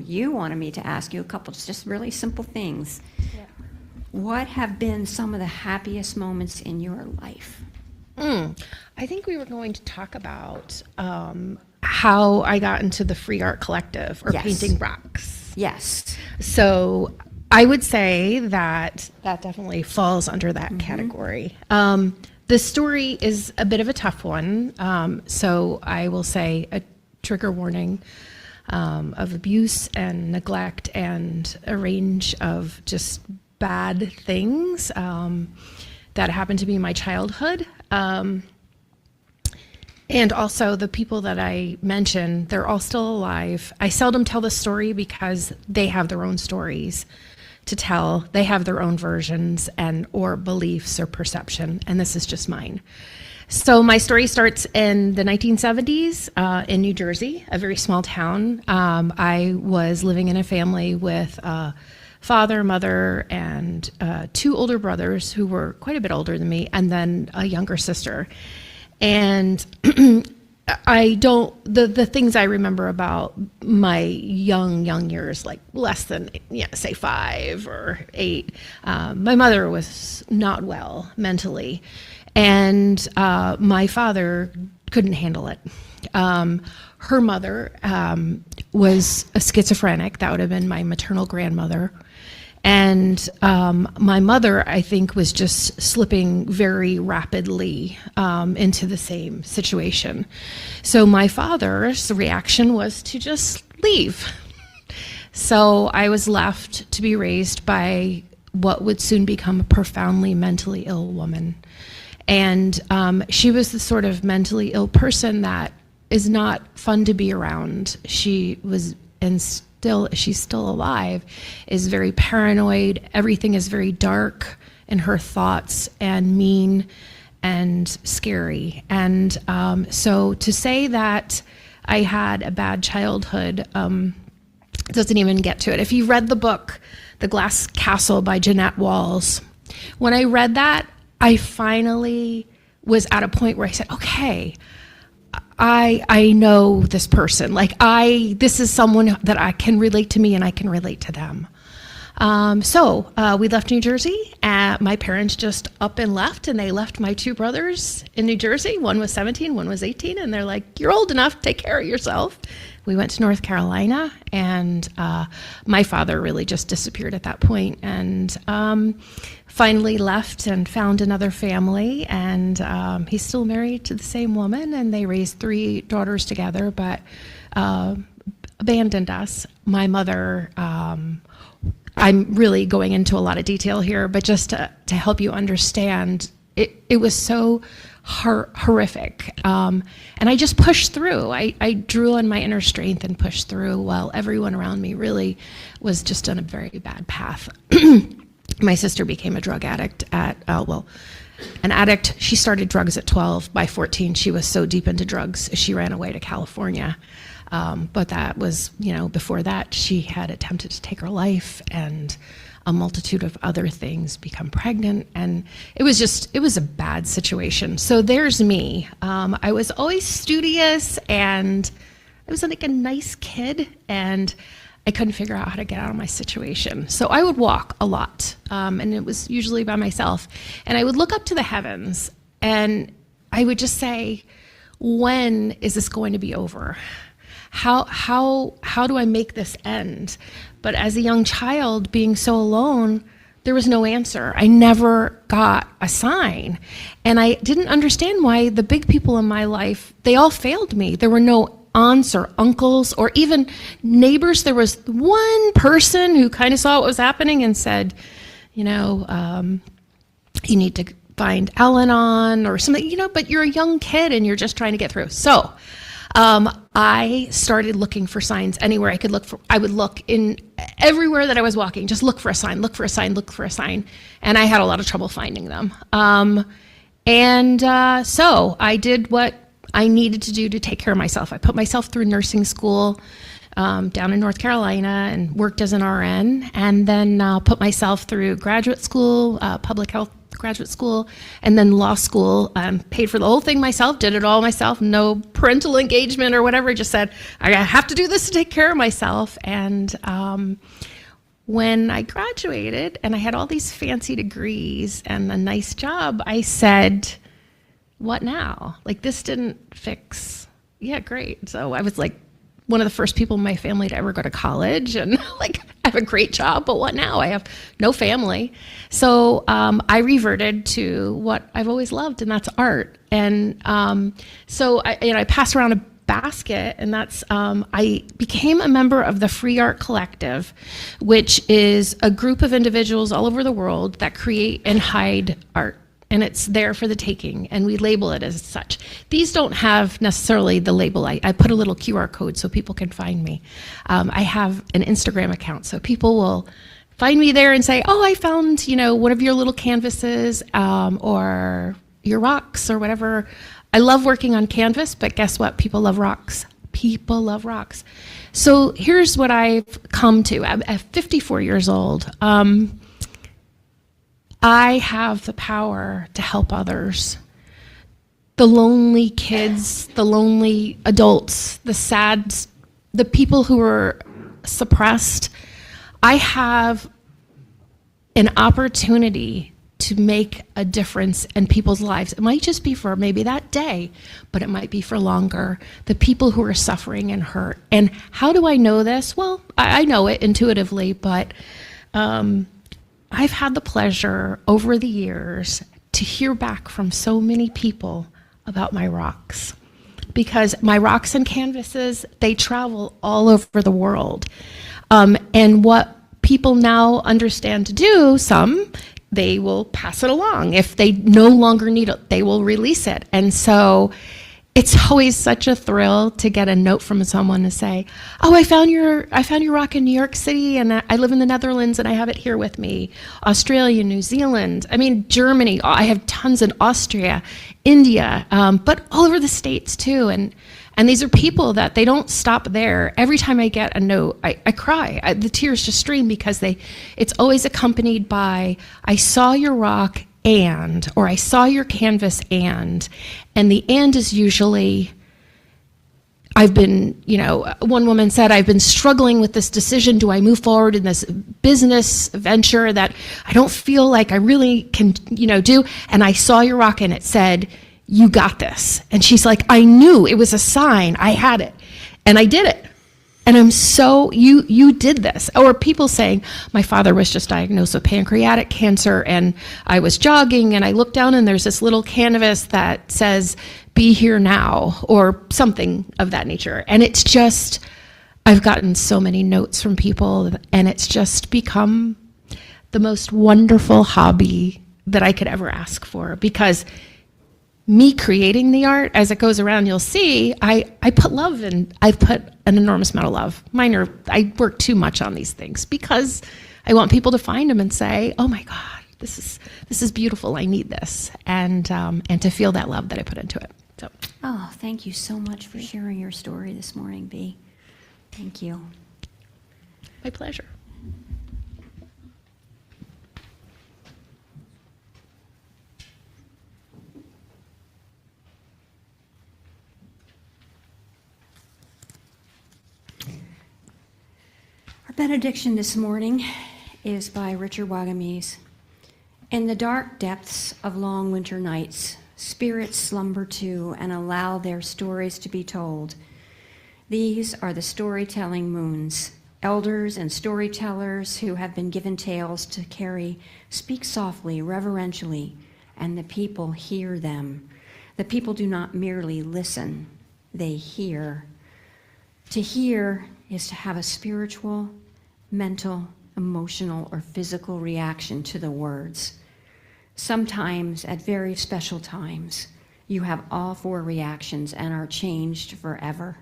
you wanted me to ask you a couple just really simple things. Yeah. What have been some of the happiest moments in your life? I think we were going to talk about how I got into the Free Art Collective, or Yes. painting rocks. Yes. So I would say that definitely falls under that category. The story is a bit of a tough one, so I will say a trigger warning of abuse and neglect and a range of just bad things that happened to me in my childhood. And also the people that I mentioned, they're all still alive. I seldom tell the story because they have their own stories to tell. They have their own versions or beliefs or perception, and this is just mine. So my story starts in the 1970s in New Jersey, a very small town. I was living in a family with father, mother, and 2 older brothers who were quite a bit older than me, and then a younger sister. And the things I remember about my young years, like less than, say 5 or 8, my mother was not well mentally, and my father couldn't handle it. Her mother was a schizophrenic. That would have been my maternal grandmother. And my mother, I think, was just slipping very rapidly into the same situation. So my father's reaction was to just leave. So I was left to be raised by what would soon become a profoundly mentally ill woman. And she was the sort of mentally ill person that is not fun to be around. She was and she's still alive, is very paranoid. Everything is very dark in her thoughts and mean and scary. And so to say that I had a bad childhood doesn't even get to it. If you read the book, The Glass Castle by Jeanette Walls, when I read that, I finally was at a point where I said, okay, I know this person. Like this is someone that I can relate to me and I can relate to them. So we left New Jersey. My parents just up and left, and they left my two brothers in New Jersey. One was 17, one was 18, and they're like, you're old enough, take care of yourself. We went to North Carolina, and my father really just disappeared at that point, and finally left and found another family, and he's still married to the same woman, and they raised 3 daughters together, but abandoned us. My mother, I'm really going into a lot of detail here, but just to help you understand, it was so horrific. And I just pushed through. I drew on my inner strength and pushed through while everyone around me really was just on a very bad path. My sister became a drug addict an addict. She started drugs at 12. By 14, she was so deep into drugs, she ran away to California. But that was, before that, she had attempted to take her life and a multitude of other things, become pregnant. And it was a bad situation. So there's me. I was always studious, and I was like a nice kid, and I couldn't figure out how to get out of my situation. So I would walk a lot, and it was usually by myself. And I would look up to the heavens, and I would just say, when is this going to be over? How do I make this end? But as a young child, being so alone, there was no answer. I never got a sign. And I didn't understand why the big people in my life, they all failed me. There were no aunts or uncles or even neighbors. There was one person who kind of saw what was happening and said, you need to find Al-Anon or something, but you're a young kid and you're just trying to get through. So I started looking for signs anywhere I could look for. I would look in everywhere that I was walking, just look for a sign, look for a sign, look for a sign. And I had a lot of trouble finding them. So I did what I needed to do to take care of myself. I put myself through nursing school down in North Carolina and worked as an RN, and then put myself through graduate school, public health graduate school, and then law school. Paid for the whole thing myself, did it all myself, no parental engagement or whatever. Just said, I have to do this to take care of myself. And when I graduated and I had all these fancy degrees and a nice job, I said, what now? Like, this didn't fix. Yeah, great. So I was like one of the first people in my family to ever go to college, and like, I have a great job, but what now? I have no family. So I reverted to what I've always loved, and that's art. And so I passed around a basket, and that's I became a member of the Free Art Collective, which is a group of individuals all over the world that create and hide art. And it's there for the taking, and we label it as such. These don't have necessarily the label. I put a little QR code so people can find me. I have an Instagram account, so people will find me there and say, oh, I found, one of your little canvases or your rocks or whatever. I love working on canvas, but guess what? People love rocks. People love rocks. So here's what I've come to. I'm at 54 years old. I have the power to help others. The lonely kids, the lonely adults, the sad, the people who are suppressed. I have an opportunity to make a difference in people's lives. It might just be for maybe that day, but it might be for longer. The people who are suffering and hurt. And how do I know this? Well, I know it intuitively, but I've had the pleasure over the years to hear back from so many people about my rocks, because my rocks and canvases, they travel all over the world. And what people now understand to do, some, they will pass it along. If they no longer need it, they will release it. And so it's always such a thrill to get a note from someone to say, "Oh, I found your rock in New York City, and I live in the Netherlands, and I have it here with me. Australia, New Zealand, I mean Germany. I have tons in Austria, India, but all over the States too." And these are people that they don't stop there. Every time I get a note, I cry. The tears just stream because it's always accompanied by, "I saw your rock and," or "I saw your canvas and." And the "and" is usually, I've been, one woman said, "I've been struggling with this decision. Do I move forward in this business venture that I don't feel like I really can, do? And I saw your rock and it said, 'You got this.'" And she's like, "I knew it was a sign. I had it and I did it. And I'm so, you did this." Or people saying, "My father was just diagnosed with pancreatic cancer and I was jogging and I looked down and there's this little canvas that says, 'Be here now,' or something of that nature." And it's just, I've gotten so many notes from people and it's just become the most wonderful hobby that I could ever ask for, because me creating the art, as it goes around, you'll see, I put love in. I've put an enormous amount of love. I work too much on these things because I want people to find them and say, "Oh my God, this is beautiful. I need this," and to feel that love that I put into it. So, Oh, thank you so much for sharing your story this morning, Bea. Thank you. my pleasure. Our benediction this morning is by Richard Wagamese. "In the dark depths of long winter nights, spirits slumber too and allow their stories to be told. These are the storytelling moons. Elders and storytellers who have been given tales to carry speak softly, reverentially, and the people hear them. The people do not merely listen, they hear. To hear is to have a spiritual, mental, emotional, or physical reaction to the words. Sometimes, at very special times, you have all four reactions and are changed forever.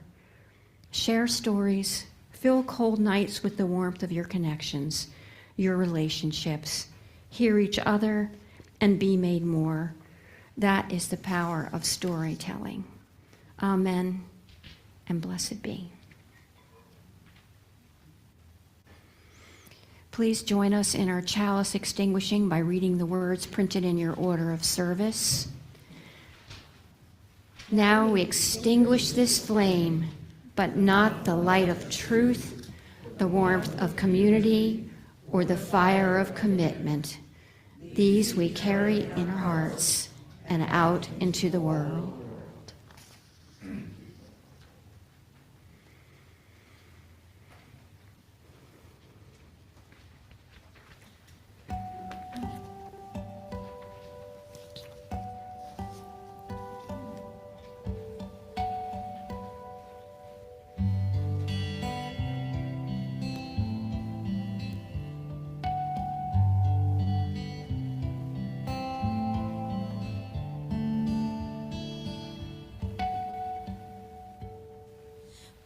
Share stories, fill cold nights with the warmth of your connections, your relationships, hear each other, and be made more. That is the power of storytelling. Amen, and blessed be." Please join us in our chalice extinguishing by reading the words printed in your order of service. "Now we extinguish this flame, but not the light of truth, the warmth of community, or the fire of commitment. These we carry in our hearts and out into the world."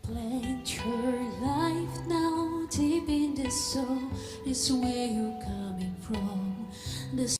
Plant your life now deep in the soul is where you're coming from. This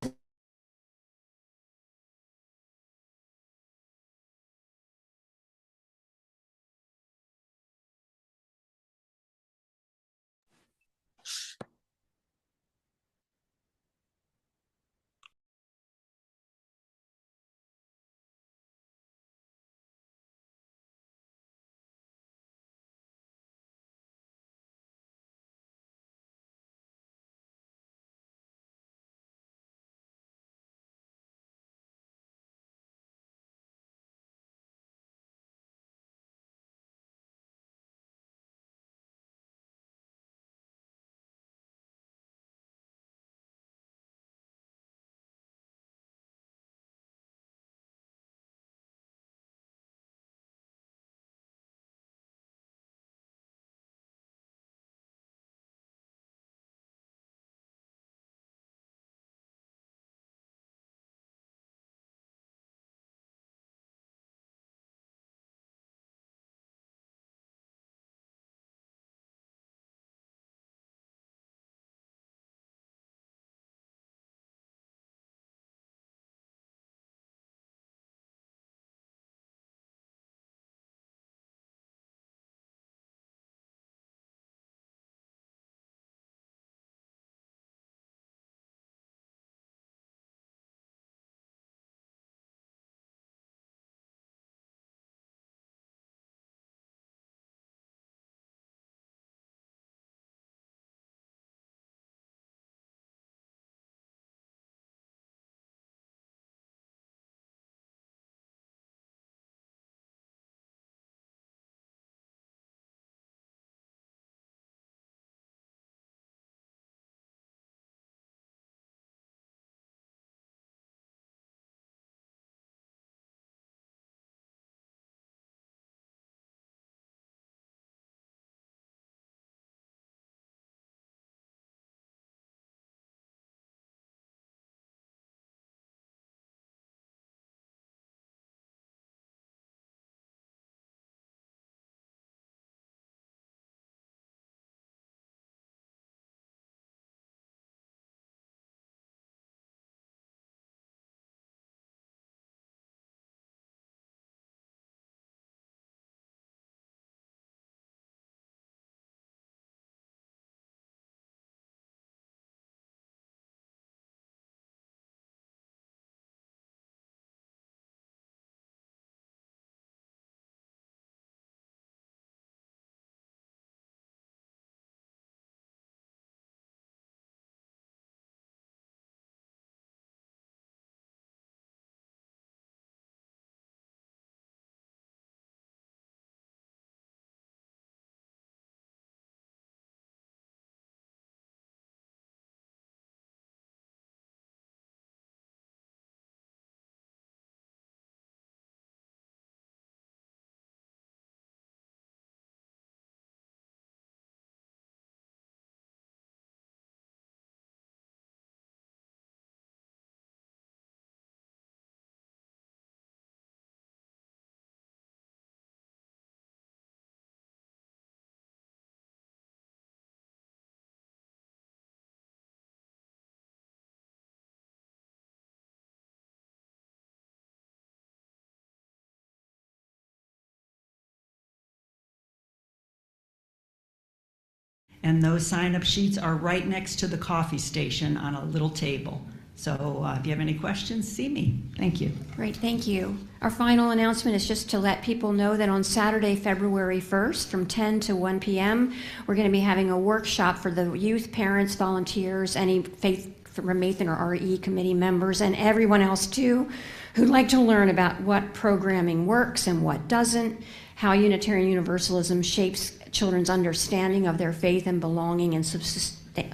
And those sign-up sheets are right next to the coffee station on a little table. So if you have any questions, see me. Thank you. Great, thank you. Our final announcement is just to let people know that on Saturday, February 1st, from 10 to 1 p.m., we're going to be having a workshop for the youth, parents, volunteers, any Faith from Mathan or RE committee members, and everyone else too, who'd like to learn about what programming works and what doesn't, how Unitarian Universalism shapes children's understanding of their faith and belonging, and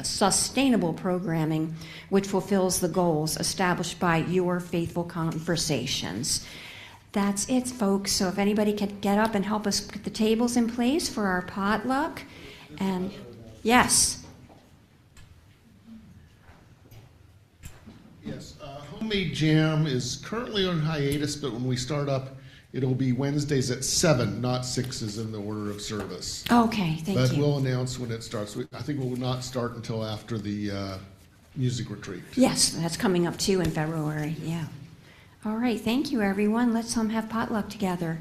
sustainable programming which fulfills the goals established by Your Faithful Conversations. That's it, folks. So if anybody could get up and help us put the tables in place for our potluck. And yes. Yes, Homemade Jam is currently on hiatus, but when we start up, it'll be Wednesdays at 7, not 6 as in the order of service. Okay, thank But you. we'll announce when it starts. I think we will not start until after the music retreat. Yes, that's coming up too in February. Yeah. All right, thank you, everyone. Let's have potluck together.